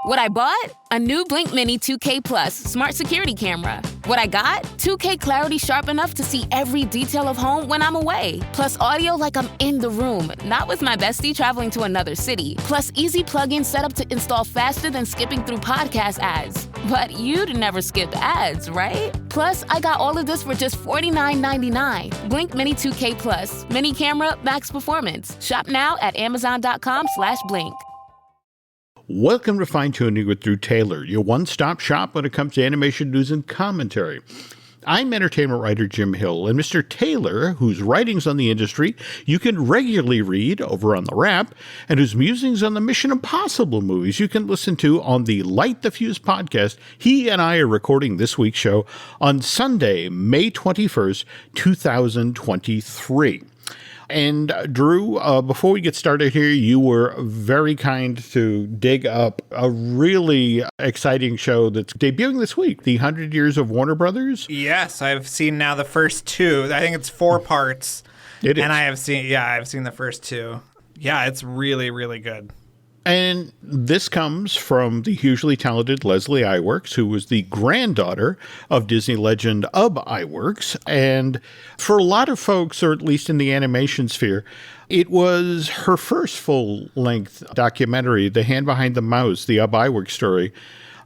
What I bought? A new Blink Mini 2K Plus smart security camera. What I got? 2K clarity sharp enough to see every detail of home when I'm away. Plus audio like I'm in the room, not with my bestie traveling to another city. Plus easy plug-in setup to install faster than skipping through podcast ads. But you'd never skip ads, right? Plus, I got all of this for just $49.99. Blink Mini 2K Plus. Mini camera, max performance. Shop now at amazon.com/blink. Welcome to Fine Tuning with Drew Taylor, your one-stop shop when it comes to animation news and commentary. I'm entertainment writer Jim Hill, and Mr. Taylor, whose writings on the industry you can regularly read over on The Wrap, and whose musings on the Mission Impossible movies you can listen to on the Light the Fuse podcast. He and I are recording this week's show on Sunday, May 21st, 2023. And Drew, before we get started here, you were very kind to dig up a really exciting show that's debuting this week, The 100 Years of Warner Brothers. Yes, I've seen now the first two. I think it's 4 parts. It is. And I've seen the first 2. Yeah, it's really, really good. And this comes from the hugely talented Leslie Iwerks, who was the granddaughter of Disney legend Ub Iwerks. And for a lot of folks, or at least in the animation sphere, it was her first full-length documentary, The Hand Behind the Mouse, the Ub Iwerks story,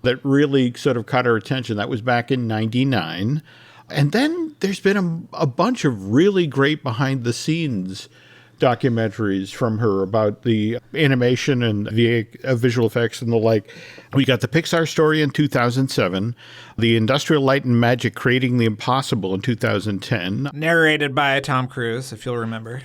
that really sort of caught her attention. That was back in '99. And then there's been a bunch of really great behind-the-scenes documentaries from her about the animation and the visual effects and the like. We got the Pixar story in 2007, the Industrial Light and Magic Creating the Impossible in 2010. Narrated by Tom Cruise, if you'll remember.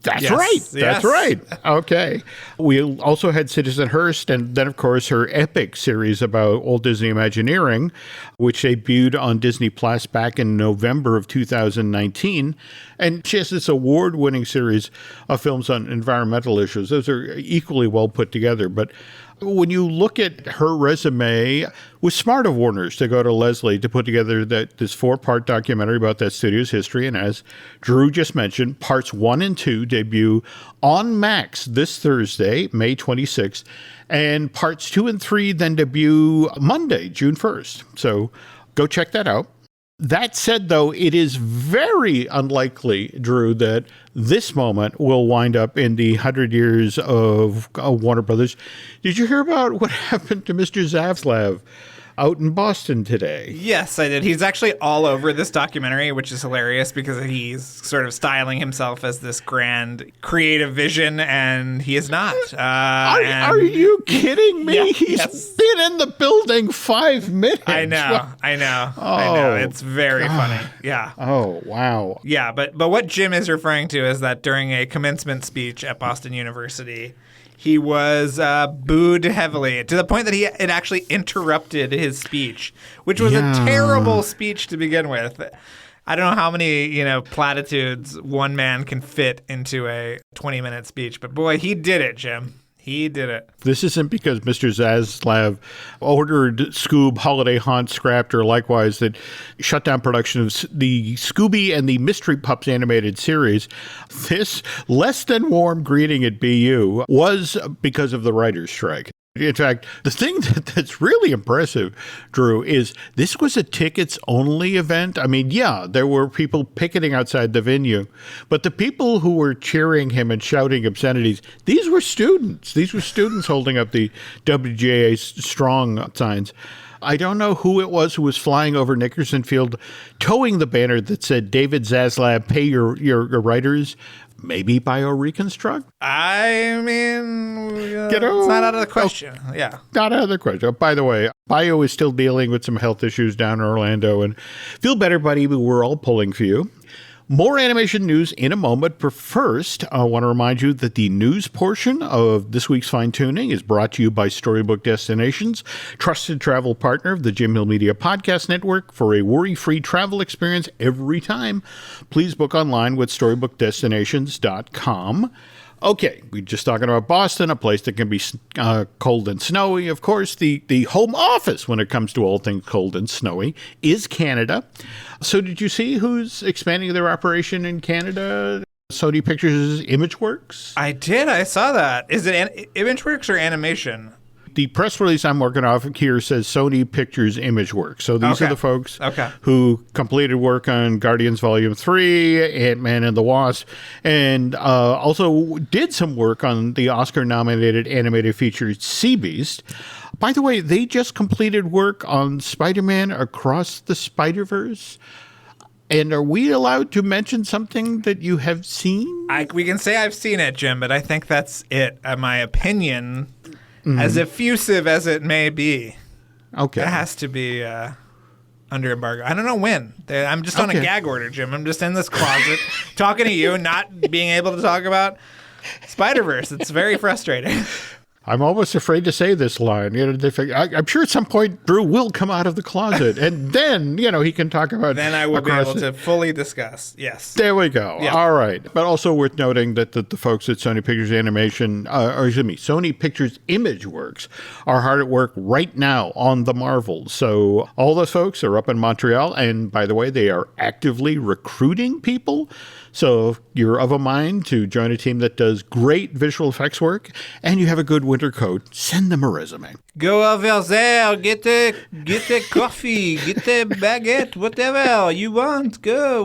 That's right. Yes. That's right. Okay. We also had Citizen Hearst, and then, of course, her epic series about Walt Disney Imagineering, which debuted on Disney Plus back in November of 2019. And she has this award-winning series of films on environmental issues. Those are equally well put together. But when you look at her resume, it was smart of Warner's to go to Leslie to put together this 4-part documentary about that studio's history. And as Drew just mentioned, parts 1 and 2 debut on Max this Thursday, May 26th. And parts 2 and 3 then debut Monday, June 1st. So go check that out. That said, though, it is very unlikely, Drew, that this moment will wind up in the 100 years of Warner Brothers. Did you hear about what happened to Mr. Zazlav out in Boston today? Yes, I did. He's actually all over this documentary, which is hilarious because he's sort of styling himself as this grand creative vision, and he is not. Are you kidding me? Yeah, He's been in the building 5 minutes. I know. It's very funny. Yeah. Oh, wow. Yeah, but what Jim is referring to is that during a commencement speech at Boston University, he was booed heavily to the point that it actually interrupted his speech, which was a terrible speech to begin with. I don't know how many, platitudes one man can fit into a 20-minute speech, but boy, he did it, Jim. He did it. This isn't because Mr. Zazlav ordered Scoob Holiday Haunt scrapped or likewise that shut down production of the Scooby and the Mystery Pups animated series. This less than warm greeting at BU was because of the writer's strike. In fact, the thing that's really impressive, Drew, is this was a tickets-only event. I mean, yeah, there were people picketing outside the venue, but the people who were cheering him and shouting obscenities, these were students. These were students holding up the WGA Strong signs. I don't know who it was who was flying over Nickerson Field, towing the banner that said, David Zazlav, pay your writers. Maybe BioReconstruct? I mean, it's not out of the question. Yeah. Not out of the question. By the way, Bio is still dealing with some health issues down in Orlando. And feel better, buddy, but we're all pulling for you. More animation news in a moment, but first, I want to remind you that the news portion of this week's Fine Tuning is brought to you by Storybook Destinations, trusted travel partner of the Jim Hill Media Podcast Network. For a worry-free travel experience every time, please book online with StorybookDestinations.com. Okay, we're just talking about Boston, a place that can be cold and snowy. Of course, the home office when it comes to all things cold and snowy is Canada. So did you see who's expanding their operation in Canada? Sony Pictures' ImageWorks? I did. I saw that. Is it ImageWorks or Animation? The press release I'm working off here says Sony Pictures Imageworks. So these are the folks who completed work on Guardians Volume 3, Ant-Man and the Wasp, and also did some work on the Oscar-nominated animated feature Sea Beast. By the way, they just completed work on Spider-Man Across the Spider-Verse. And are we allowed to mention something that you have seen? We can say I've seen it, Jim, but I think that's it. My opinion, as effusive as it may be, it has to be under embargo. I don't know when. I'm just on a gag order, Jim. I'm just in this closet talking to you, not being able to talk about Spider-Verse. It's very frustrating. I'm almost afraid to say this line. I'm sure at some point Drew will come out of the closet, and then he can talk about. Then I will be able to fully discuss. Yes. There we go. Yeah. All right, but also worth noting that the folks at Sony Pictures Sony Pictures Imageworks are hard at work right now on the Marvels. So all those folks are up in Montreal, and by the way, they are actively recruiting people. So if you're of a mind to join a team that does great visual effects work and you have a good winter coat, send them a resume. Go over there, get the coffee, get the baguette, whatever you want. Go,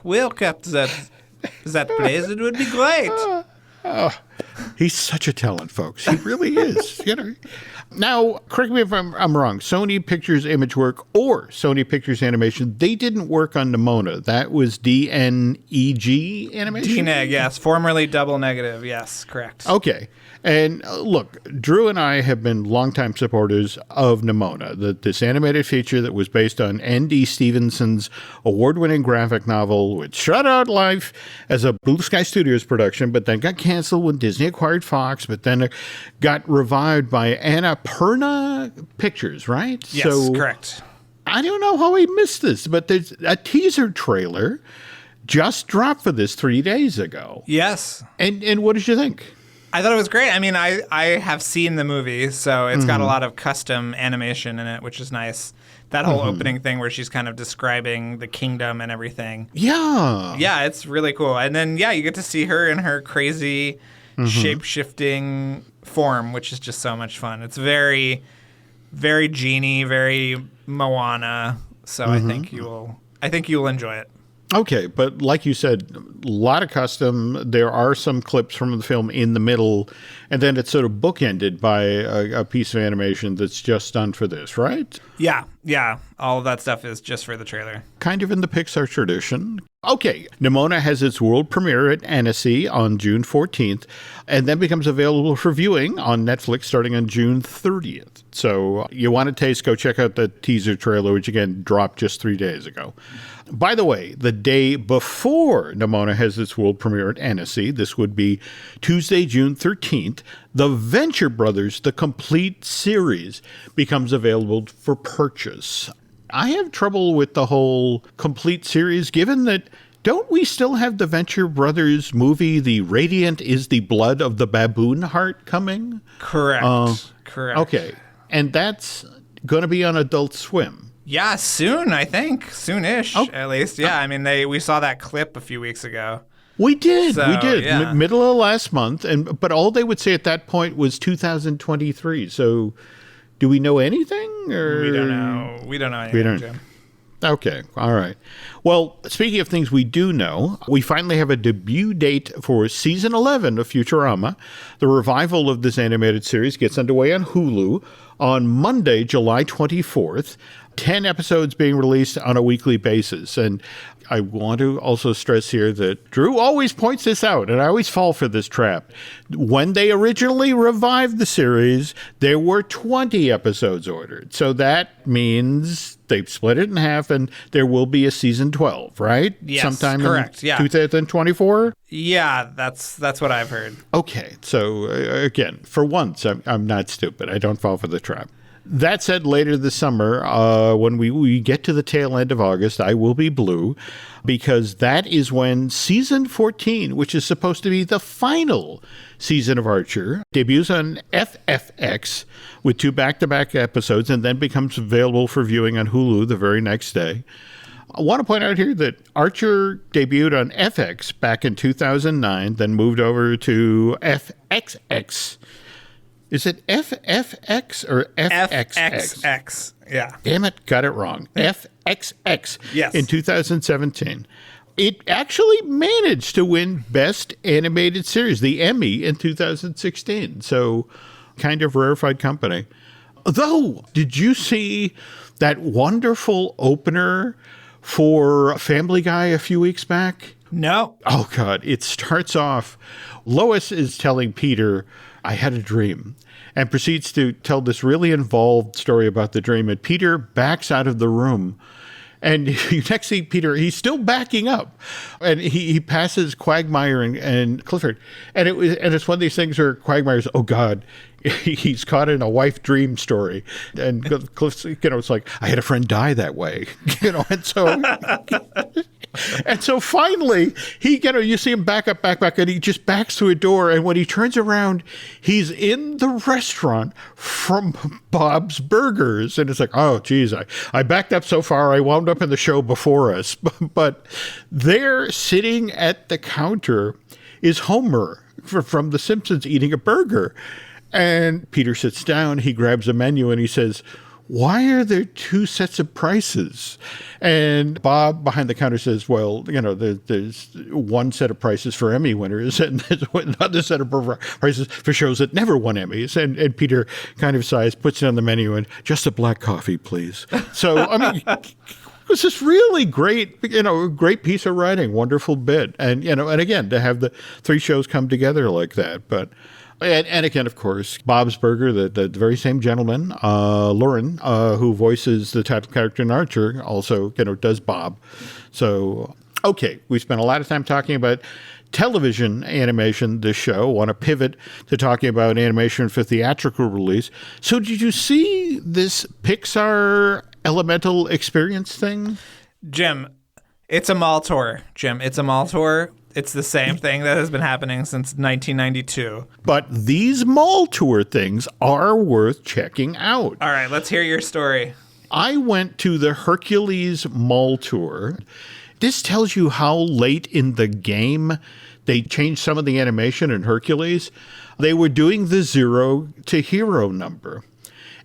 work at that place. It would be great. He's such a talent, folks. He really is. Now, correct me if I'm wrong. Sony Pictures Imageworks or Sony Pictures Animation, they didn't work on Nimona. That was DNEG Animation? DNEG, yes. Formerly Double Negative. Yes, correct. Okay. And look, Drew and I have been longtime supporters of Nimona, this animated feature that was based on N.D. Stevenson's award-winning graphic novel, which shut out life as a Blue Sky Studios production, but then got canceled when Disney acquired Fox, but then got revived by Annapurna Pictures, right? Yes, correct. I don't know how we missed this, but there's a teaser trailer just dropped for this 3 days ago. Yes. And what did you think? I thought it was great. I mean, I have seen the movie, so it's got a lot of custom animation in it, which is nice. That whole opening thing where she's kind of describing the kingdom and everything. Yeah. Yeah, it's really cool. And then, you get to see her in her crazy shape-shifting form, which is just so much fun. It's very, very Genie, very Moana. So I think you will enjoy it. Okay, but like you said, a lot of custom. There are some clips from the film in the middle, and then it's sort of bookended by a piece of animation that's just done for this, right? Yeah. All of that stuff is just for the trailer. Kind of in the Pixar tradition. Okay, Nimona has its world premiere at Annecy on June 14th, and then becomes available for viewing on Netflix starting on June 30th. So you want to taste, go check out the teaser trailer, which again dropped just 3 days ago. By the way, the day before Nimona has its world premiere at Annecy, this would be Tuesday, June 13th, the Venture Brothers, the complete series, becomes available for purchase. I have trouble with the whole complete series, given that don't we still have the Venture Brothers movie, The Radiant is the Blood of the Baboon Heart, coming? Correct. Correct. Okay. And that's going to be on Adult Swim. Yeah, soon, I think. Soon-ish, at least. Yeah, I mean, we saw that clip a few weeks ago. We did. Yeah. Middle of last month. But all they would say at that point was 2023. So do we know anything? Or? We don't know. We don't know anything, Jim. Okay. All right. Well, speaking of things we do know, we finally have a debut date for season 11 of Futurama. The revival of this animated series gets underway on Hulu on Monday, July 24th. 10 episodes being released on a weekly basis. And I want to also stress here that Drew always points this out, and I always fall for this trap. When they originally revived the series, there were 20 episodes ordered. So that means they've split it in half, and there will be a season 12, right? Yes, sometime correct. In 2024? Yeah, that's what I've heard. Okay. So again, for once, I'm not stupid. I don't fall for the trap. That said, later this summer, when we get to the tail end of August, I will be blue, because that is when season 14, which is supposed to be the final season of Archer, debuts on FFX with 2 back-to-back episodes and then becomes available for viewing on Hulu the very next day. I want to point out here that Archer debuted on FX back in 2009, then moved over to FXX Is it FFX or FXX? FXX. Yeah. Damn it, got it wrong. FXX Yes. in 2017. It actually managed to win Best Animated Series, the Emmy, in 2016. So kind of rarefied company. Though, did you see that wonderful opener for Family Guy a few weeks back? No. Oh, God. It starts off, Lois is telling Peter, I had a dream, and proceeds to tell this really involved story about the dream. And Peter backs out of the room. And you next see Peter, he's still backing up. And he passes Quagmire and Clifford. And it's one of these things where Quagmire's, oh, God, he's caught in a wife dream story. And Cliff's, it's like, I had a friend die that way. And so... And so finally, you see him back up, and he just backs through a door. And when he turns around, he's in the restaurant from Bob's Burgers. And it's like, oh, geez, I backed up so far, I wound up in the show before us. But there, sitting at the counter, is Homer from The Simpsons eating a burger. And Peter sits down, he grabs a menu, and he says, why are there two sets of prices? And Bob behind the counter says, well, there's one set of prices for Emmy winners and there's another set of prices for shows that never won Emmys. And Peter kind of sighs, puts it on the menu, and just a black coffee, please. So, I mean, it was this really great, great piece of writing, wonderful bit. And, and again, to have the three shows come together like that. But... And again, of course, Bob's Burger, the very same gentleman, Lauren, who voices the title character in Archer, also, does Bob. So, okay, we spent a lot of time talking about television animation this show. Want to pivot to talking about animation for theatrical release. So did you see this Pixar Elemental Experience thing? Jim, it's a mall tour. It's a mall tour. It's the same thing that has been happening since 1992. But these mall tour things are worth checking out. All right, let's hear your story. I went to the Hercules Mall Tour. This tells you how late in the game they changed some of the animation in Hercules. They were doing the 0 to hero number.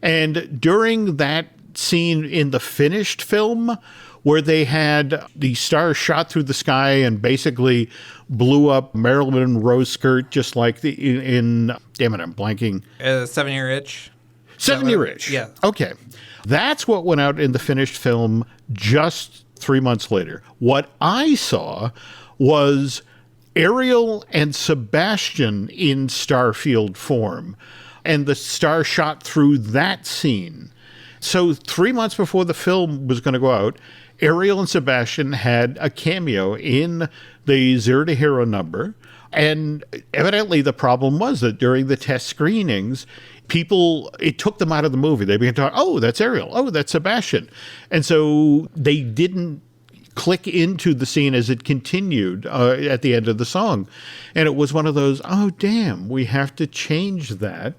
And during that scene in the finished film, where they had the star shot through the sky and basically blew up Marilyn Monroe's skirt, just like in damn it, I'm blanking. 7 Year Itch. 7 Year Itch. Yeah. Okay. That's what went out in the finished film just 3 months later. What I saw was Ariel and Sebastian in Starfield form, and the star shot through that scene. So 3 months before the film was going to go out, Ariel and Sebastian had a cameo in the 0 to hero number. And evidently the problem was that during the test screenings, it took them out of the movie. They began to talk, oh, that's Ariel. Oh, that's Sebastian. And so they didn't click into the scene as it continued at the end of the song. And it was one of those, oh, damn, we have to change that.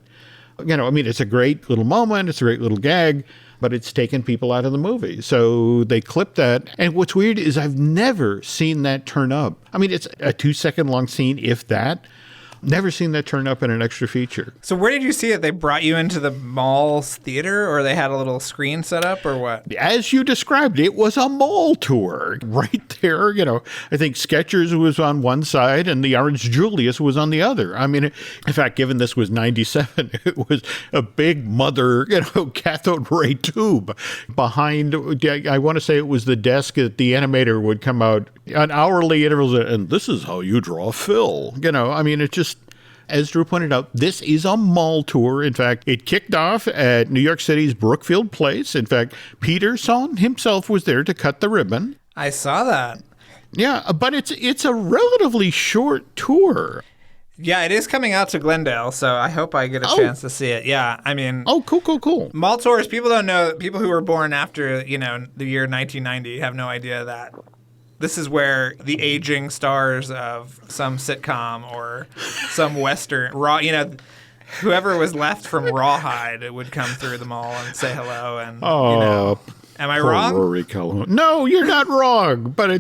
It's a great little moment. It's a great little gag, but it's taken people out of the movie. So they clipped that. And what's weird is I've never seen that turn up. It's a 2-second long scene, if that. Never seen that turn up in an extra feature. So where did you see it? They brought you into the mall's theater, or they had a little screen set up, or what? As you described, it was a mall tour right there. I think Skechers was on one side and the Orange Julius was on the other. In fact, given this was 97, it was a big mother, cathode ray tube behind. I want to say it was the desk that the animator would come out on hourly intervals, and this is how you draw Phil. It just, as Drew pointed out, this is a mall tour. In fact, it kicked off at New York City's Brookfield Place. In fact, Peter Son himself was there to cut the ribbon. I saw that. Yeah, but it's a relatively short tour. Yeah, it is coming out to Glendale, so I hope I get a chance to see it. Yeah, Oh, cool. Mall tours, people don't know, people who were born after, the year 1990 have no idea that this is where the aging stars of some sitcom or some Western, whoever was left from Rawhide would come through the mall and say hello. And, am I wrong? Rory Calhoun. No, you're not wrong. But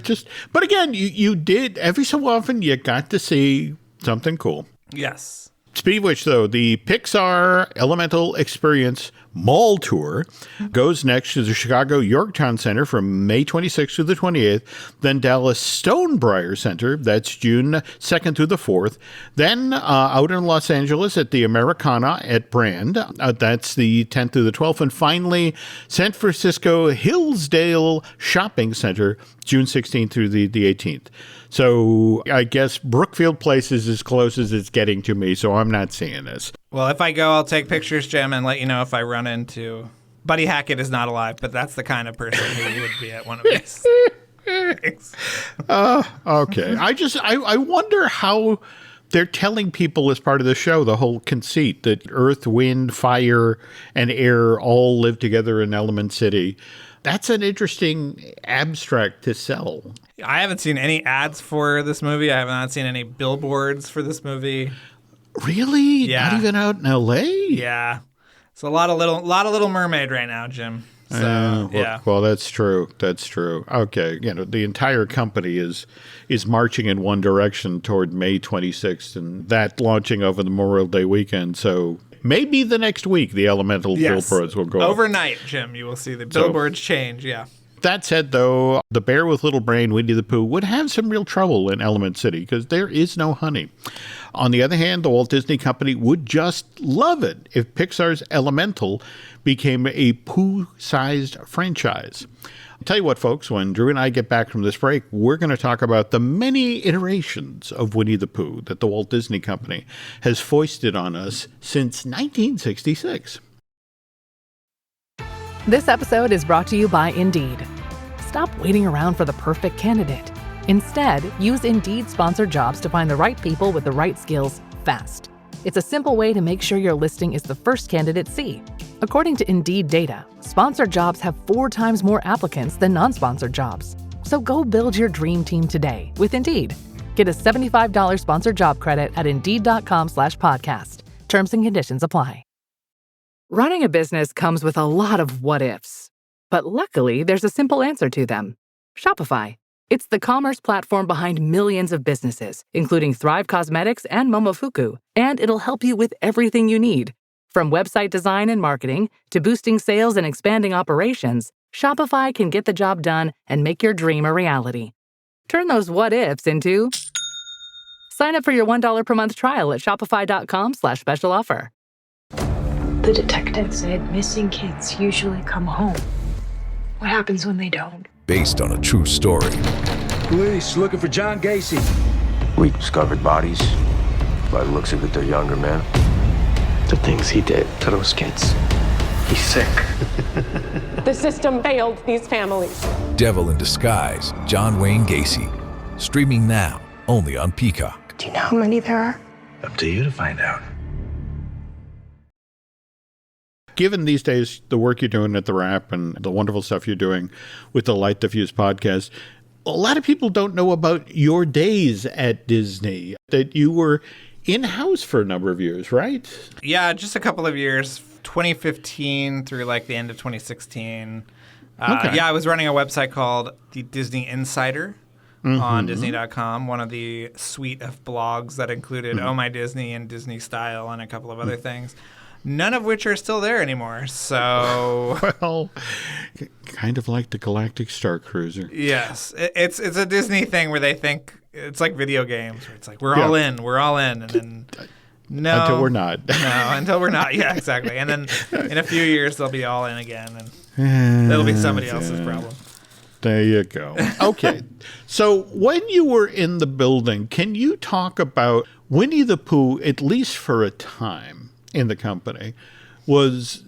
again, you did, every so often, you got to see something cool. Yes. Speaking of which, though, the Pixar Elemental Experience Mall Tour goes next to the Chicago Yorktown Center from May 26th through the 28th, then Dallas Stonebriar Center, that's June 2nd through the 4th, then out in Los Angeles at the Americana at Brand, that's the 10th through the 12th, and finally San Francisco Hillsdale Shopping Center, June 16th through the 18th. So I guess Brookfield Place is as close as it's getting to me, so I'm not seeing this. Well, if I go, I'll take pictures, Jim, and let you know if I run into... Buddy Hackett is not alive, but that's the kind of person who would be at one of these things. Okay. I wonder how they're telling people as part of the show, the whole conceit that earth, wind, fire, and air all live together in Element City. That's an interesting abstract to sell. I haven't seen any ads for this movie. I have not seen any billboards for this movie. Really? Yeah. Not even out in L.A.? Yeah. It's a lot of Little Mermaid right now, Jim. So, yeah. Well, that's true. That's true. Okay. The entire company is marching in one direction toward May 26th, and that launching over the Memorial Day weekend. So maybe the next week the Elemental billboards will go overnight, Jim. You will see the billboards change. Yeah. That said, though, the bear with little brain, Winnie-the-Pooh, would have some real trouble in Element City because there is no honey. On the other hand, the Walt Disney Company would just love it if Pixar's Elemental became a Pooh-sized franchise. I'll tell you what, folks, when Drew and I get back from this break, we're going to talk about the many iterations of Winnie-the-Pooh that the Walt Disney Company has foisted on us since 1966. This episode is brought to you by Indeed. Stop waiting around for the perfect candidate. Instead, use Indeed sponsored jobs to find the right people with the right skills fast. It's a simple way to make sure your listing is the first candidates see. According to Indeed data, sponsored jobs have 4 times more applicants than non-sponsored jobs. So go build your dream team today with Indeed. Get a $75 sponsored job credit at Indeed.com/podcast. Terms and conditions apply. Running a business comes with a lot of what-ifs. But luckily, there's a simple answer to them. Shopify. It's the commerce platform behind millions of businesses, including Thrive Cosmetics and Momofuku, and it'll help you with everything you need. From website design and marketing to boosting sales and expanding operations, Shopify can get the job done and make your dream a reality. Turn those what-ifs into... Sign up for your $1 per month trial at shopify.com/special offer. The detective said missing kids usually come home. What happens when they don't? Based on a true story. Police looking for John Gacy. We discovered bodies. By the looks of it, they're younger men. The things he did to those kids. He's sick. The system failed these families. Devil in Disguise, John Wayne Gacy. Streaming now, only on Peacock. Do you know how many there are? Up to you to find out. Given these days the work you're doing at the Wrap and the wonderful stuff you're doing with the Light the Fuse podcast, a lot of people don't know about your days at Disney, that you were in-house for a number of years, right? Yeah, just a couple of years, 2015 through like the end of 2016. Okay. Yeah, I was running a website called The Disney Insider on Disney.com, one of the suite of blogs that included Oh My Disney and Disney Style and a couple of other things. None of which are still there anymore, so... Well, kind of like the Galactic Star Cruiser. Yes. It's a Disney thing where they think... It's like video games, where it's like, we're all in, and then... No. Until we're not. No, until we're not. Yeah, exactly. And then in a few years, they'll be all in again, and that'll be somebody else's problem. There you go. Okay. So when you were in the building, can you talk about Winnie-the-Pooh, at least for a time, in the company, was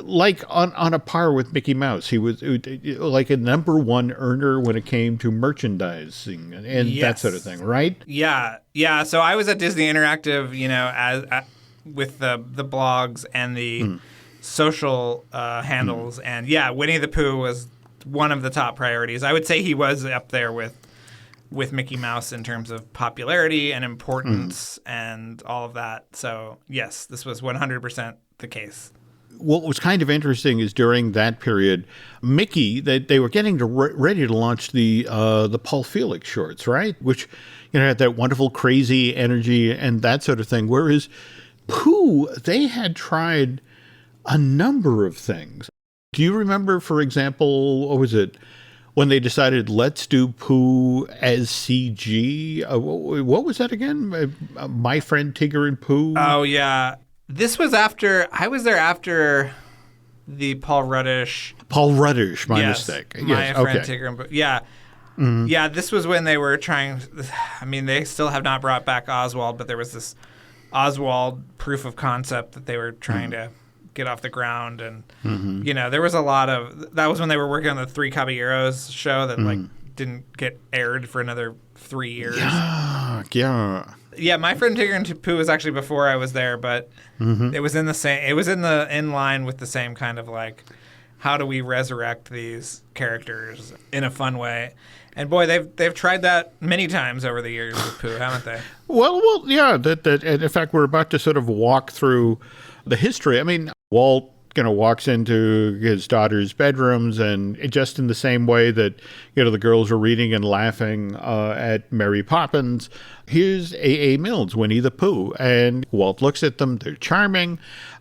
like on a par with Mickey Mouse. He was like a #1 earner when it came to merchandising and that sort of thing, right? Yeah. So I was at Disney Interactive, as with the blogs and the social handles, and Winnie-the-Pooh was one of the top priorities. I would say he was up there with Mickey Mouse in terms of popularity and importance and all of that. So, yes, this was 100% the case. what was kind of interesting is during that period, Mickey, they were getting ready to launch the Paul Felix shorts, right? Which, had that wonderful, crazy energy and that sort of thing. Whereas Pooh, they had tried a number of things. Do you remember, for example, what was it? When they decided, let's do Pooh as CG. What was that again? My Friend Tigger and Pooh? Oh, yeah. This was I was there after the Paul Ruddish, my mistake. My Friend Tigger and Pooh. Yeah. Mm-hmm. Yeah, this was when they were trying, they still have not brought back Oswald, but there was this Oswald proof of concept that they were trying to get off the ground. And, there was a lot of, that was when they were working on the Three Caballeros show that didn't get aired for another 3 years. Yeah. Yeah, My Friend Tigger and Pooh was actually before I was there, but it was in line with the same kind of how do we resurrect these characters in a fun way? And boy, they've tried that many times over the years with Pooh, haven't they? Well, yeah. That and in fact, we're about to sort of walk through the history. I mean, Walt walks into his daughter's bedrooms, and just in the same way that the girls are reading and laughing at Mary Poppins, here's A.A. Milne's Winnie the Pooh, and Walt looks at them. They're charming.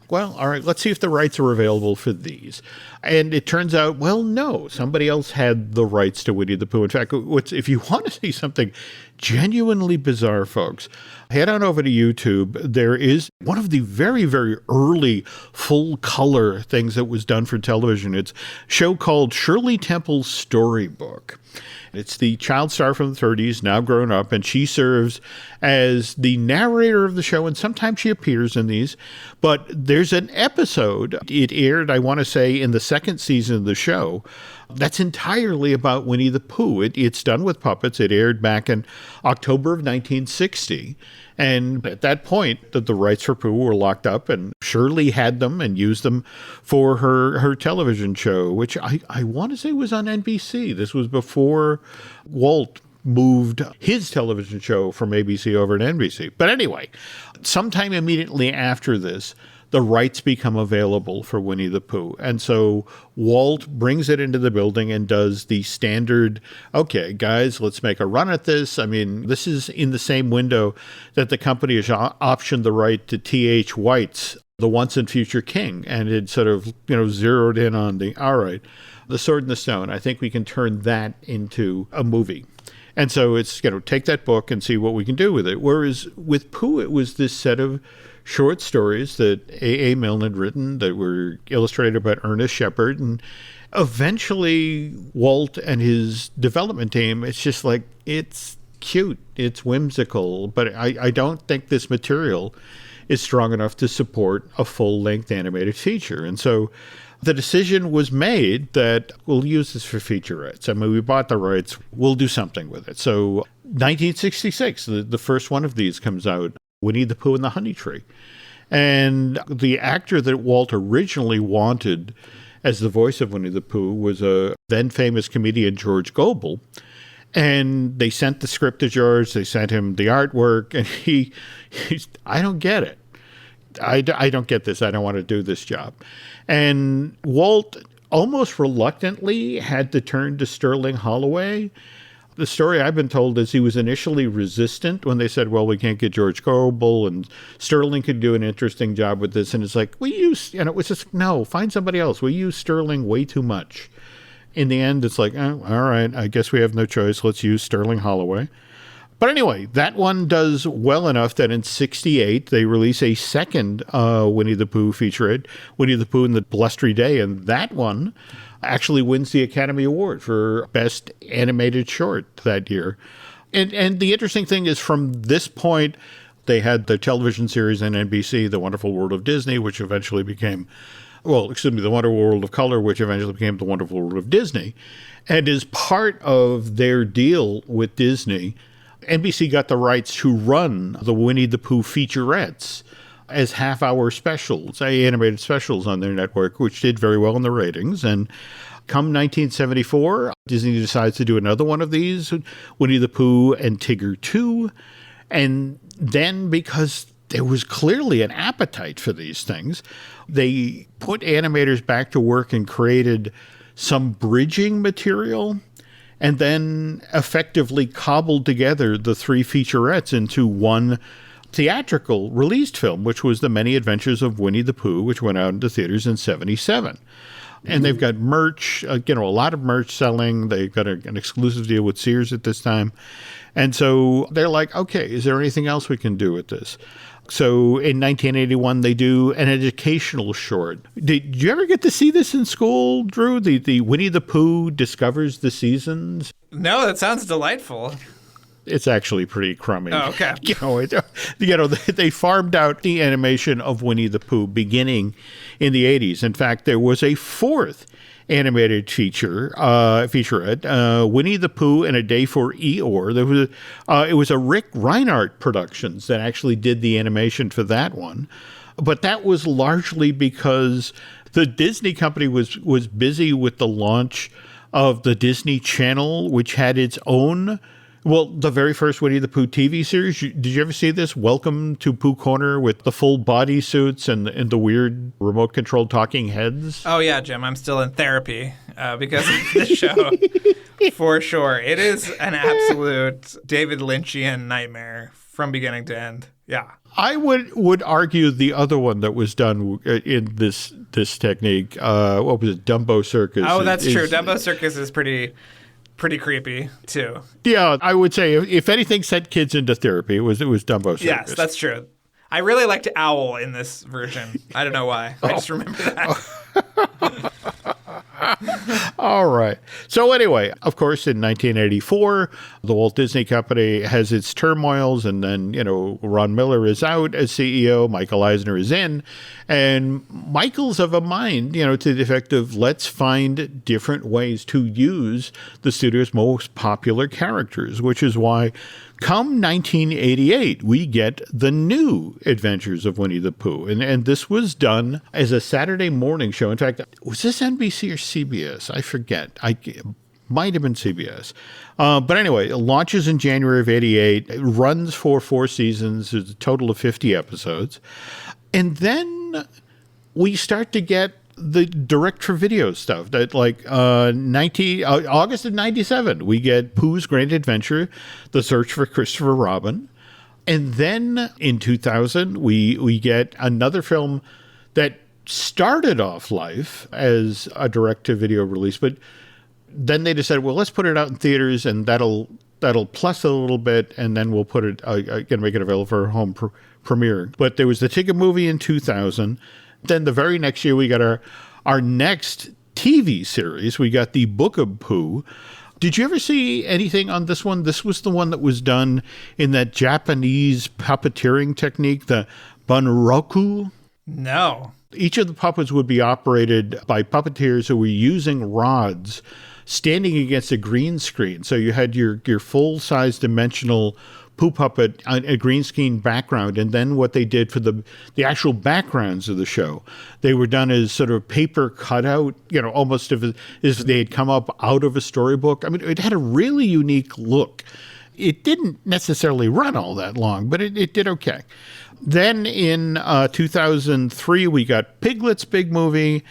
Well, all right, let's see if the rights are available for these. And it turns out, well, no, somebody else had the rights to Winnie the Pooh. In fact, if you want to see something genuinely bizarre, folks, head on over to YouTube. There is one of the very, very early full-color things that was done for television. It's a show called Shirley Temple's Storybook. It's the child star from the 30s, now grown up, and she serves as the narrator of the show, and sometimes she appears in these. But there's an episode, it aired, I want to say, in the second season of the show, that's entirely about Winnie the Pooh. It's done with puppets. It aired back in October of 1960. And at that point, the rights for Pooh were locked up, and Shirley had them and used them for her television show, which I want to say was on NBC. This was before Walt moved his television show from ABC over to NBC. But anyway, sometime immediately after this, the rights become available for Winnie the Pooh. And so Walt brings it into the building and does the standard, okay, guys, let's make a run at this. I mean, this is in the same window that the company has optioned the right to T.H. White's The Once and Future King. And it sort of, zeroed in on all right, The Sword and the Stone. I think we can turn that into a movie. And so it's, take that book and see what we can do with it. Whereas with Pooh, it was this set of short stories that A.A. Milne had written that were illustrated by Ernest Shepard. And eventually Walt and his development team, it's just it's cute, it's whimsical, but I don't think this material is strong enough to support a full-length animated feature. And so the decision was made that we'll use this for featurettes. I mean, we bought the rights, we'll do something with it. So 1966, the first one of these comes out, Winnie the Pooh and the Honey Tree. And the actor that Walt originally wanted as the voice of Winnie the Pooh was a then famous comedian, George Gobel. And they sent the script to George, they sent him the artwork, and he's I don't get it. I don't get this. I don't want to do this job. And Walt almost reluctantly had to turn to Sterling Holloway. The story I've been told is he was initially resistant when they said, well, we can't get George Gobel and Sterling could do an interesting job with this. And it's it was just, no, find somebody else. We use Sterling way too much. In the end, it's all right, I guess we have no choice. Let's use Sterling Holloway. But anyway, that one does well enough that in 1968, they release a second Winnie the Pooh featurette, Winnie the Pooh and the Blustery Day. And that one actually wins the Academy Award for Best Animated Short that year. And the interesting thing is from this point, they had the television series on NBC, The Wonderful World of Disney, which eventually became, The Wonderful World of Color, which eventually became The Wonderful World of Disney. And as part of their deal with Disney, NBC got the rights to run the Winnie the Pooh featurettes as half-hour specials, animated specials on their network, which did very well in the ratings. And come 1974, Disney decides to do another one of these, Winnie the Pooh and Tigger 2. And then because there was clearly an appetite for these things. They put animators back to work and created some bridging material, and then effectively cobbled together the 3 featurettes into one theatrical released film, which was The Many Adventures of Winnie-the-Pooh, which went out into theaters in 1977. And they've got merch, a lot of merch selling. They've got an exclusive deal with Sears at this time. And so they're like, okay, is there anything else we can do with this? So in 1981, they do an educational short. Did you ever get to see this in school, Drew? The Winnie-the-Pooh Discovers the Seasons? No, that sounds delightful. It's actually pretty crummy. Oh, okay. They farmed out the animation of Winnie-the-Pooh beginning in the 80s. In fact, there was a 4th animated featurette, Winnie-the-Pooh and a Day for Eeyore. It was a Rick Reinhardt Productions that actually did the animation for that one. But that was largely because the Disney company was busy with the launch of the Disney Channel, which had its own, the very first Winnie-the-Pooh TV series. Did you ever see this? Welcome to Pooh Corner, with the full body suits and the weird remote-controlled talking heads? Oh, yeah, Jim. I'm still in therapy because of this show, for sure. It is an absolute David Lynchian nightmare from beginning to end. Yeah. I would argue the other one that was done in this technique, what was it, Dumbo Circus? Oh, that's true. Dumbo Circus is pretty creepy too. Yeah, I would say if anything sent kids into therapy, it was Dumbo Circus. Yes, that's true. I really liked Owl in this version. I don't know why. I just remember that. All right. So anyway, of course, in 1984, the Walt Disney Company has its turmoils, and then, Ron Miller is out as CEO, Michael Eisner is in, and Michael's of a mind, to the effect of, let's find different ways to use the studio's most popular characters, which is why come 1988, we get the new Adventures of Winnie-the-Pooh. And this was done as a Saturday morning show. In fact, was this NBC or CBS? I forget. It might have been CBS. But anyway, it launches in January of 88. It runs for 4 seasons. There's a total of 50 episodes. And then we start to get the direct-to-video stuff. That August of 97, we get Pooh's Great Adventure, The Search for Christopher Robin. And then in 2000, we get another film that started off life as a direct-to-video release, but then they decided, well, let's put it out in theaters, and that'll plus it a little bit, and then we'll put it, make it available for home premiere. But there was the Ticket movie in 2000. Then the very next year, we got our next TV series. We got the Book of Pooh. Did you ever see anything on this one? This was the one that was done in that Japanese puppeteering technique, the bunroku. No. Each of the puppets would be operated by puppeteers who were using rods standing against a green screen. So you had your full-size dimensional Pooh puppet on a green screen background, and then what they did for the actual backgrounds of the show, they were done as sort of paper cutout, almost as they had come up out of a storybook. I mean, it had a really unique look. It didn't necessarily run all that long, but it did okay. Then in 2003, we got Piglet's big movie.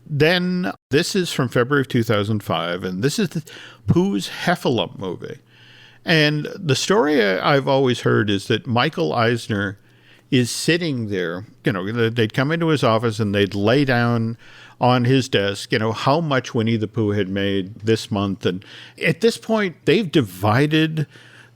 Then this is from February of 2005, and this is the Pooh's Heffalump movie. And the story I've always heard is that Michael Eisner is sitting there, they'd come into his office and they'd lay down on his desk, how much Winnie-the-Pooh had made this month. And at this point, they've divided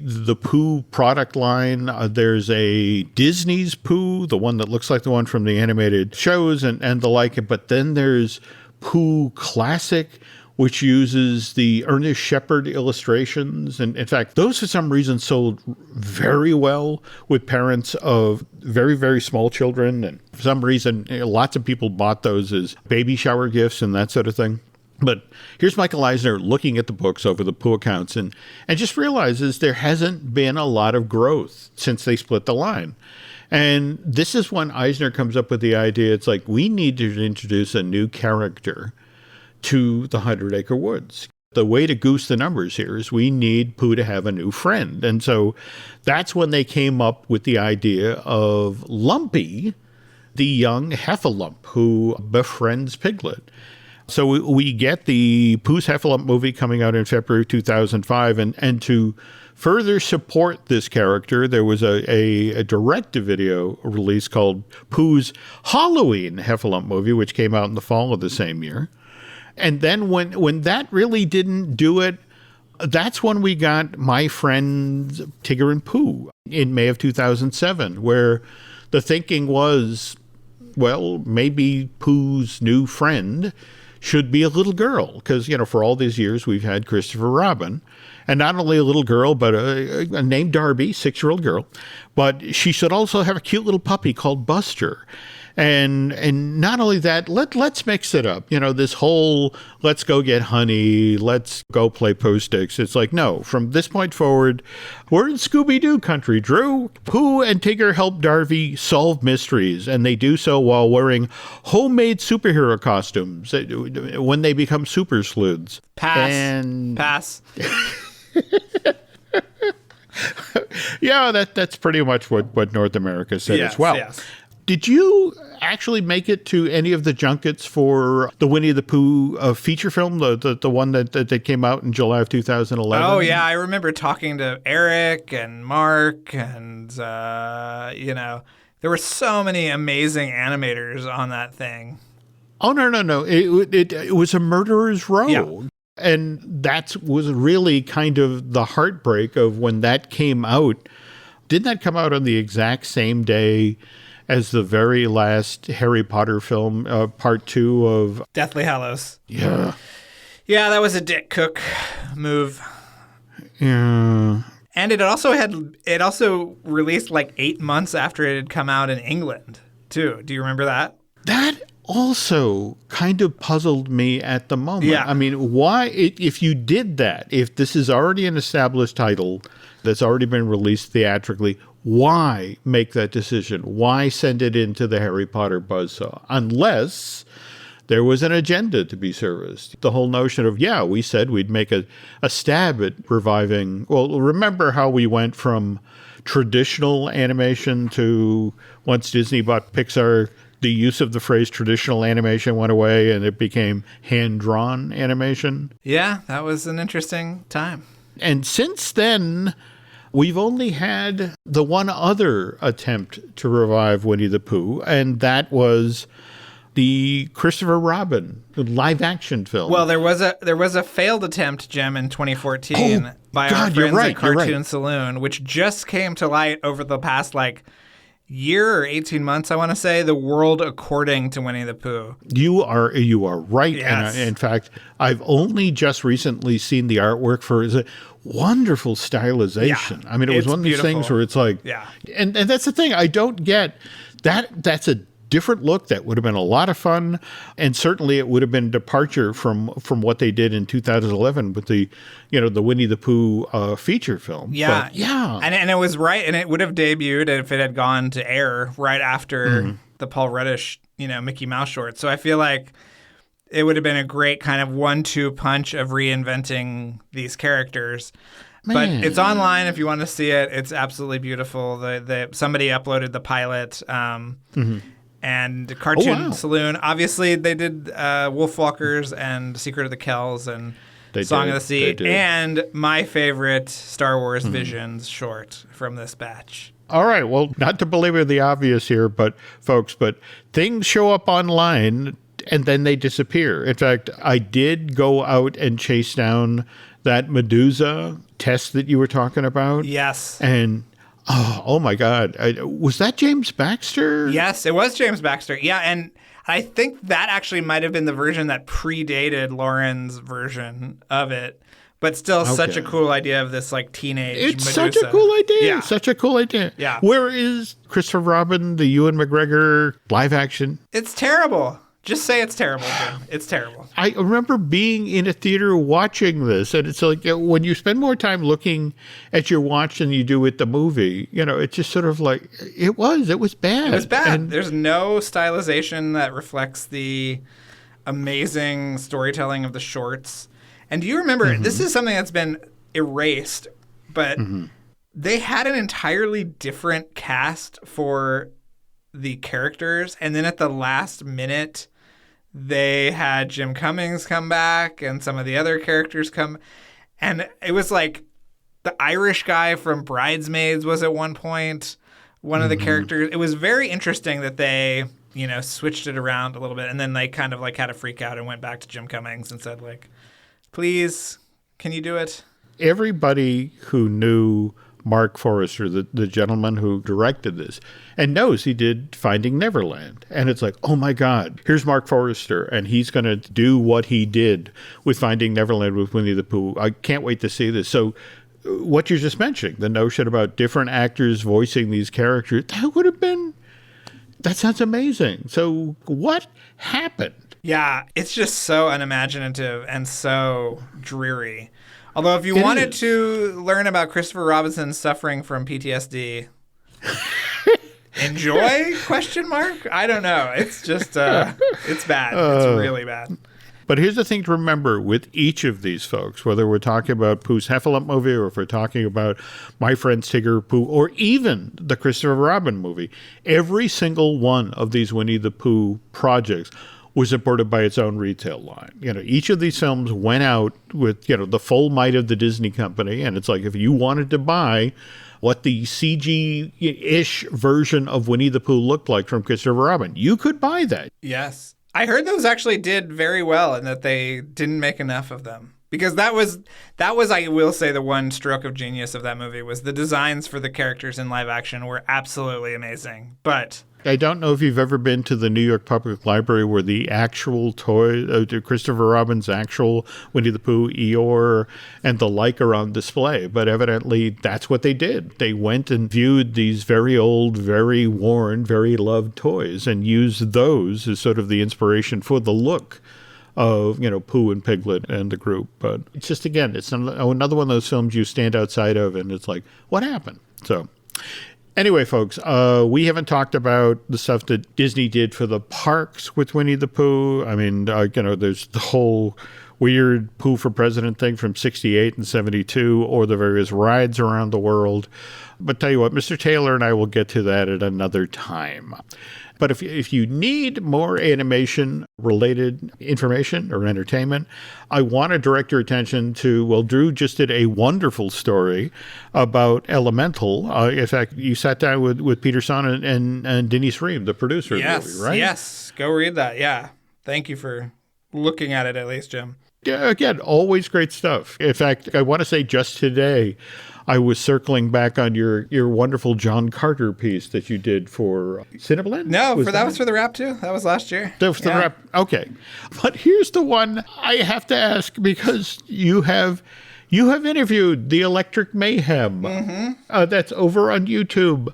the Pooh product line. There's a Disney's Pooh, the one that looks like the one from the animated shows and the like. But then there's Pooh Classic, which uses the Ernest Shepard illustrations. And in fact, those for some reason sold very well with parents of very, very small children. And for some reason, lots of people bought those as baby shower gifts and that sort of thing. But here's Michael Eisner looking at the books over the Pooh accounts and just realizes there hasn't been a lot of growth since they split the line. And this is when Eisner comes up with the idea, it's like, we need to introduce a new character to the 100 Acre Woods. the way to goose the numbers here is we need Pooh to have a new friend. And so that's when they came up with the idea of Lumpy, the young heffalump who befriends Piglet. So we get the Pooh's Heffalump movie coming out in February 2005. And to further support this character, there was a direct-to-video release called Pooh's Halloween Heffalump movie, which came out in the fall of the same year. And then when that really didn't do it, that's when we got My Friends Tigger and Pooh in May of 2007, where the thinking was, well, maybe Pooh's new friend should be a little girl. Because, for all these years, we've had Christopher Robin. And not only a little girl, but a named Darby, 6-year-old girl. But she should also have a cute little puppy called Buster. And not only that, let's mix it up. This whole let's go get honey, let's go play Pooh Sticks. It's like, no, from this point forward, we're in Scooby-Doo country, Drew. Pooh and Tigger help Darby solve mysteries, and they do so while wearing homemade superhero costumes when they become super sleuths. Pass. Yeah, that's pretty much what North America said as well. Yes. Did you actually make it to any of the junkets for the Winnie-the-Pooh feature film, the one that came out in July of 2011? Oh, yeah. I remember talking to Eric and Mark and, there were so many amazing animators on that thing. Oh, no. It was a murderer's row. Yeah. And that was really kind of the heartbreak of when that came out. Didn't that come out on the exact same day as the very last Harry Potter film, part 2 of Deathly Hallows? Yeah. Yeah, that was a Dick Cook move. Yeah. And it also released like 8 months after it had come out in England, too. Do you remember that? That also kind of puzzled me at the moment. Yeah. I mean, why, if you did that, if this is already an established title that's already been released theatrically, why make that decision? Why send it into the Harry Potter buzzsaw? Unless there was an agenda to be serviced. The whole notion of, we said we'd make a stab at reviving. Well, remember how we went from traditional animation to, once Disney bought Pixar, the use of the phrase traditional animation went away and it became hand-drawn animation. Yeah, that was an interesting time. And since then, we've only had the one other attempt to revive Winnie-the-Pooh, and that was the Christopher Robin live-action film. Well, there was a failed attempt, Jim, in 2014 by our friends at Cartoon Saloon, which just came to light over the past, year or 18 months, I want to say, The World According to Winnie-the-Pooh. You are right. Yes. And in fact, I've only just recently seen the artwork for it. Wonderful stylization. Yeah, I mean, it was one of these things where it's like, and that's the thing I don't get. That's a different look that would have been a lot of fun, and certainly it would have been a departure from what they did in 2011 with the the Winnie-the-Pooh feature film. Yeah, but, yeah, and it was right, and it would have debuted if it had gone to air right after the Paul Reddish Mickey Mouse short. So I feel like it would have been a great kind of 1-2 punch of reinventing these characters. Man. But it's online if you want to see it. It's absolutely beautiful. Somebody uploaded the pilot. And Cartoon Saloon, obviously they did Wolfwalkers and Secret of the Kells and Song of the Sea, and my favorite Star Wars Visions short from this batch. All right, well, not to belabor the obvious here, but things show up online and then they disappear. In fact, I did go out and chase down that Medusa test that you were talking about. Yes. And oh my God. Was that James Baxter? Yes, it was James Baxter. Yeah, and I think that actually might have been the version that predated Lauren's version of it. But still such a cool idea of this teenage Medusa. Such a cool idea. Yeah. Such a cool idea. Yeah. Where is Christopher Robin, the Ewan McGregor live action? It's terrible. Just say it's terrible, Jim. It's terrible. I remember being in a theater watching this, and it's like when you spend more time looking at your watch than you do at the movie, it's just sort of like, it was bad. It was bad. And there's no stylization that reflects the amazing storytelling of the shorts. And do you remember, this is something that's been erased, but they had an entirely different cast for the characters. And then at the last minute, they had Jim Cummings come back and some of the other characters come. And it was like the Irish guy from Bridesmaids was at one point one of the characters. It was very interesting that they, switched it around a little bit. And then they kind of like had a freak out and went back to Jim Cummings and said like, please, can you do it? Everybody who knew Mark Forrester, the gentleman who directed this, and knows he did Finding Neverland. And it's like, oh my God, here's Mark Forrester, and he's going to do what he did with Finding Neverland with Winnie-the-Pooh. I can't wait to see this. So what you're just mentioning, the notion about different actors voicing these characters, that sounds amazing. So what happened? Yeah, it's just so unimaginative and so dreary. Although if you wanted to learn about Christopher Robinson's suffering from PTSD, enjoy? ? I don't know. It's just, it's bad. It's really bad. But here's the thing to remember with each of these folks, whether we're talking about Pooh's Heffalump movie or if we're talking about My Friends Tigger, Pooh, or even the Christopher Robin movie, every single one of these Winnie the Pooh projects was supported by its own retail line. Each of these films went out with, the full might of the Disney company. And it's like, if you wanted to buy what the CG-ish version of Winnie the Pooh looked like from Christopher Robin, you could buy that. Yes. I heard those actually did very well and that they didn't make enough of them. Because that was, I will say, the one stroke of genius of that movie was the designs for the characters in live action were absolutely amazing. But I don't know if you've ever been to the New York Public Library where the actual toy, Christopher Robin's actual Winnie the Pooh, Eeyore, and the like are on display. But evidently, that's what they did. They went and viewed these very old, very worn, very loved toys and used those as sort of the inspiration for the look of, Pooh and Piglet and the group. But it's just, again, it's another one of those films you stand outside of and it's like, what happened? So anyway, folks, we haven't talked about the stuff that Disney did for the parks with Winnie the Pooh. I mean, there's the whole weird Pooh for President thing from 68 and 72, or the various rides around the world. But tell you what, Mr. Taylor and I will get to that at another time. But if you need more animation-related information or entertainment, I want to direct your attention to, Drew just did a wonderful story about Elemental. In fact, you sat down with Peter Sohn and Denise Ream, the producer of the movie, right? Yes, go read that, yeah. Thank you for looking at it at least, Jim. Yeah, again, always great stuff. In fact, I want to say just today, I was circling back on your wonderful John Carter piece that you did for Cineblend? No, that was for the Wrap too. That was last year. That was the Wrap. Okay. But here's the one I have to ask, because you have interviewed the Electric Mayhem. That's over on YouTube.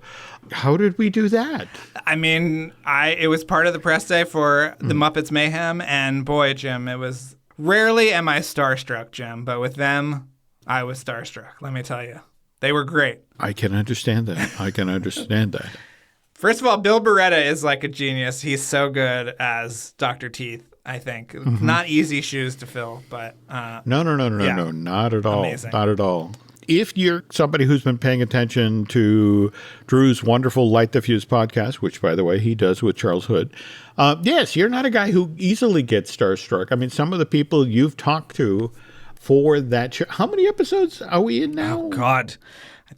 How did we do that? I mean, it was part of the press day for the Muppets Mayhem, and boy, Jim, it was rarely am I starstruck, Jim, but with them, I was starstruck, let me tell you. They were great. I can understand that. First of all, Bill Beretta is like a genius. He's so good as Dr. Teeth, I think. Not easy shoes to fill, but... No, not at all. Amazing. Not at all. If you're somebody who's been paying attention to Drew's wonderful Light the Fuse podcast, which, by the way, he does with Charles Hood, yes, you're not a guy who easily gets starstruck. I mean, some of the people you've talked to for that show. How many episodes are we in now? Oh, God.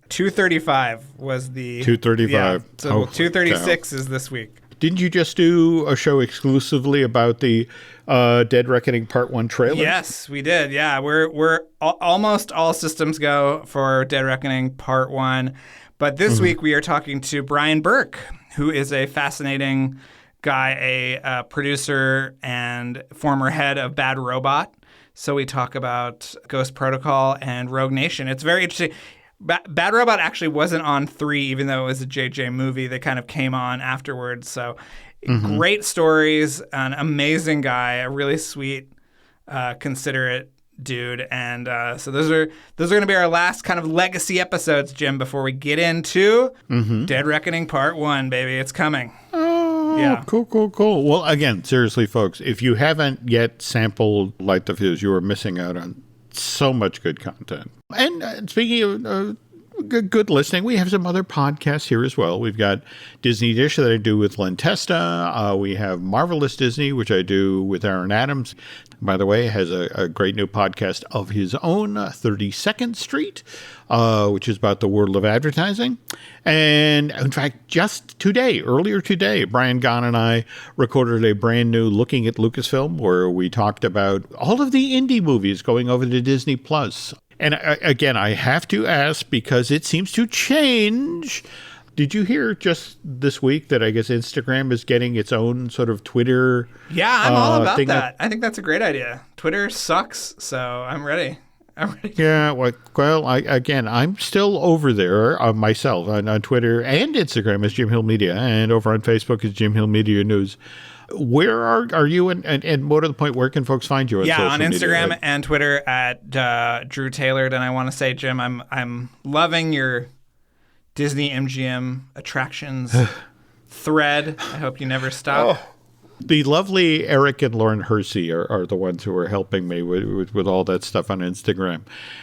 235 was the... 235. Yeah, so 236 is this week. Didn't you just do a show exclusively about the Dead Reckoning Part 1 trailer? Yes, we did. Yeah, we're almost all systems go for Dead Reckoning Part 1. But this week we are talking to Brian Burke, who is a fascinating guy, a producer and former head of Bad Robot. So we talk about Ghost Protocol and Rogue Nation. It's very interesting. Bad Robot actually wasn't on 3, even though it was a JJ movie. They kind of came on afterwards. So great stories, an amazing guy, a really sweet, considerate dude. And so those are going to be our last kind of legacy episodes, Jim, before we get into Dead Reckoning Part 1, baby. It's coming. Yeah. Cool. Well, again, seriously, folks, if you haven't yet sampled Light the Fuse, you are missing out on So much good content. And speaking of good listening, we have some other podcasts here as well. We've got Disney Dish that I do with Len Testa. We have Marvelous Disney, which I do with Aaron Adams. By the way, has a great new podcast of his own, 32nd Street, which is about the world of advertising. And in fact, just today, earlier today, Brian Gahn and I recorded a brand new Looking at Lucasfilm, where we talked about all of the indie movies going over to Disney Plus. And again, I have to ask, because it seems to change. Did you hear just this week that I guess Instagram is getting its own sort of Twitter? Yeah, I'm all about that. I think that's a great idea. Twitter sucks, so I'm ready. Yeah, well, I'm still over there myself on Twitter and Instagram as Jim Hill Media, and over on Facebook as Jim Hill Media News. Where are you, and more to the point, where can folks find you on social media? Yeah, on Instagram and Twitter at Drew Taylor. And I want to say, Jim, I'm loving your Disney MGM attractions thread. I hope you never stop. Oh. The lovely Eric and Lauren Hersey are the ones who are helping me with all that stuff on Instagram.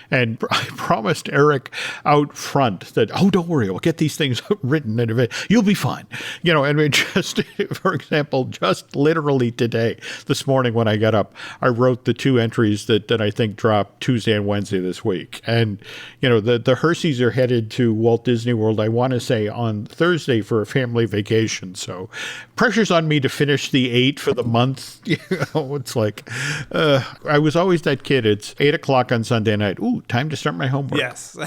And I promised Eric out front that, don't worry, we'll get these things written in advance. You'll be fine. You know, and we just, for example, just literally today, this morning when I got up, I wrote the 2 entries that I think dropped Tuesday and Wednesday this week. And, you know, the Herseys are headed to Walt Disney World, I want to say, on Thursday for a family vacation. So pressure's on me to finish the 8 for the month. You know, it's like, I was always that kid. It's 8 o'clock on Sunday night. Ooh, time to start my homework. Yes.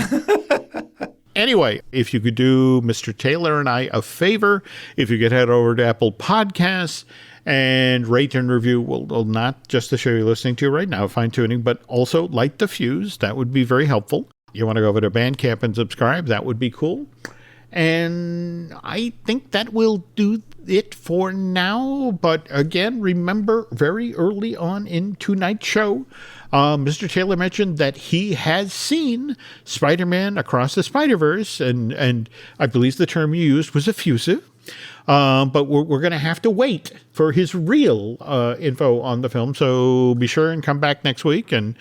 Anyway, if you could do Mr. Taylor and I a favor, if you could head over to Apple Podcasts and rate and review, well, not just the show you're listening to right now, Fine Tuning, but also light the fuse. That would be very helpful. You want to go over to Bandcamp and subscribe, that would be cool. And I think that will do it for now. But again, remember, very early on in tonight's show, Mr. Taylor mentioned that he has seen Spider-Man Across the Spider-Verse, and I believe the term you used was effusive. But we're going to have to wait for his real info on the film. So be sure and come back next week, and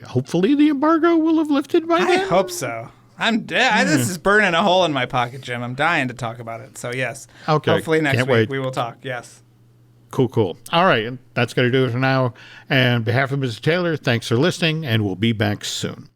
hopefully the embargo will have lifted by then. I hope so. This is burning a hole in my pocket, Jim. I'm dying to talk about it. So, yes. Okay. Hopefully next Can't week wait. we will talk. Yes. Cool. All right. And that's going to do it for now. And on behalf of Mr. Taylor, thanks for listening, and we'll be back soon.